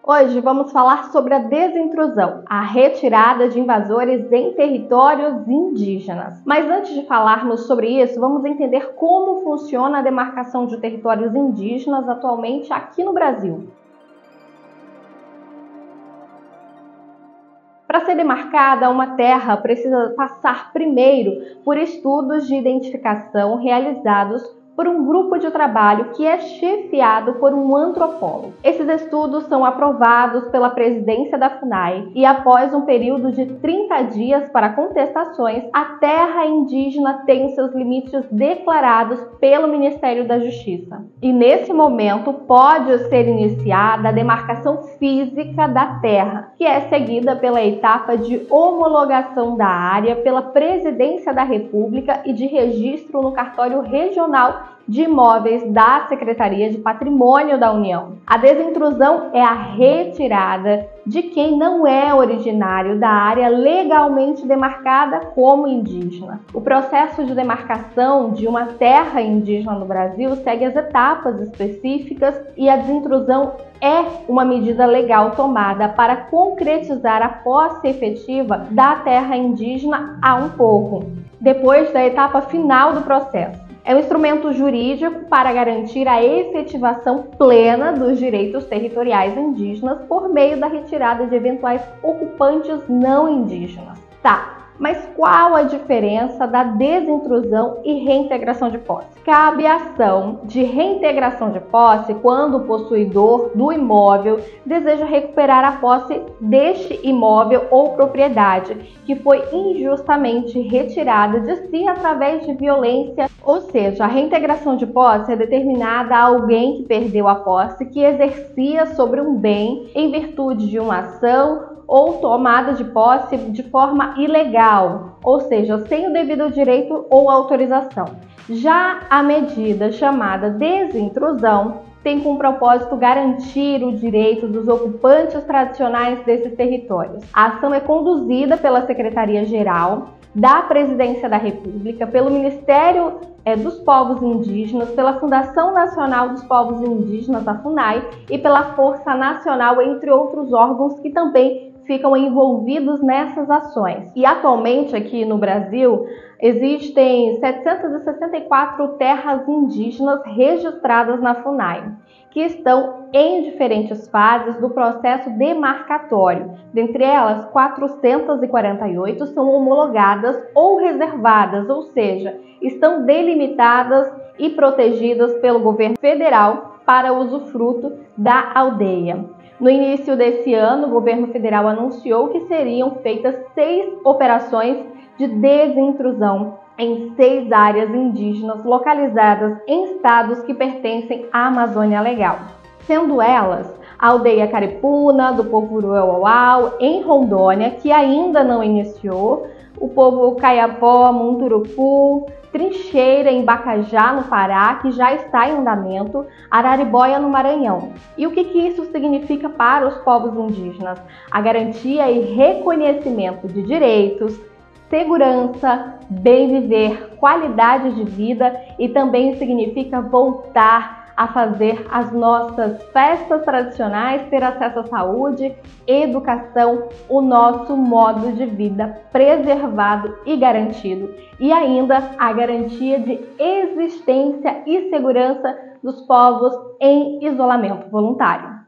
Hoje vamos falar sobre a desintrusão, a retirada de invasores em territórios indígenas. Mas antes de falarmos sobre isso, vamos entender como funciona a demarcação de territórios indígenas atualmente aqui no Brasil. Para ser demarcada, uma terra precisa passar primeiro por estudos de identificação realizados por um grupo de trabalho que é chefiado por um antropólogo. Esses estudos são aprovados pela presidência da FUNAI e, após um período de 30 dias para contestações, a terra indígena tem seus limites declarados pelo Ministério da Justiça. E nesse momento pode ser iniciada a demarcação física da terra, que é seguida pela etapa de homologação da área pela Presidência da República e de registro no cartório regional de imóveis da Secretaria de Patrimônio da União. A desintrusão é a retirada de quem não é originário da área legalmente demarcada como indígena. O processo de demarcação de uma terra indígena no Brasil segue as etapas específicas e a desintrusão é uma medida legal tomada para concretizar a posse efetiva da terra indígena a um povo, depois da etapa final do processo. É um instrumento jurídico para garantir a efetivação plena dos direitos territoriais indígenas por meio da retirada de eventuais ocupantes não indígenas. Mas qual a diferença da desintrusão e reintegração de posse? Cabe a ação de reintegração de posse quando o possuidor do imóvel deseja recuperar a posse deste imóvel ou propriedade que foi injustamente retirada de si através de violência, ou seja, a reintegração de posse é determinada a alguém que perdeu a posse que exercia sobre um bem em virtude de uma ação ou tomada de posse de forma ilegal, ou seja, sem o devido direito ou autorização. Já a medida chamada desintrusão tem como propósito garantir o direito dos ocupantes tradicionais desses territórios. A ação é conduzida pela Secretaria-Geral da Presidência da República, pelo Ministério dos Povos Indígenas, pela Fundação Nacional dos Povos Indígenas, a FUNAI, e pela Força Nacional, entre outros órgãos que também ficam envolvidos nessas ações. E atualmente aqui no Brasil existem 764 terras indígenas registradas na FUNAI, que estão em diferentes fases do processo demarcatório. Dentre elas, 448 são homologadas ou reservadas, ou seja, estão delimitadas e protegidas pelo governo federal para usufruto da aldeia. No início desse ano, o governo federal anunciou que seriam feitas 6 operações de desintrusão em 6 áreas indígenas localizadas em estados que pertencem à Amazônia Legal, sendo elas a aldeia Caripuna, do povo Uauau, em Rondônia, que ainda não iniciou, o povo Caiapó, Munturuku, Trincheira, em Bacajá, no Pará, que já está em andamento, Araribóia, no Maranhão. E o que isso significa para os povos indígenas? A garantia e reconhecimento de direitos, segurança, bem viver, qualidade de vida, e também significa voltar a fazer as nossas festas tradicionais, ter acesso à saúde, educação, o nosso modo de vida preservado e garantido, e ainda a garantia de existência e segurança dos povos em isolamento voluntário.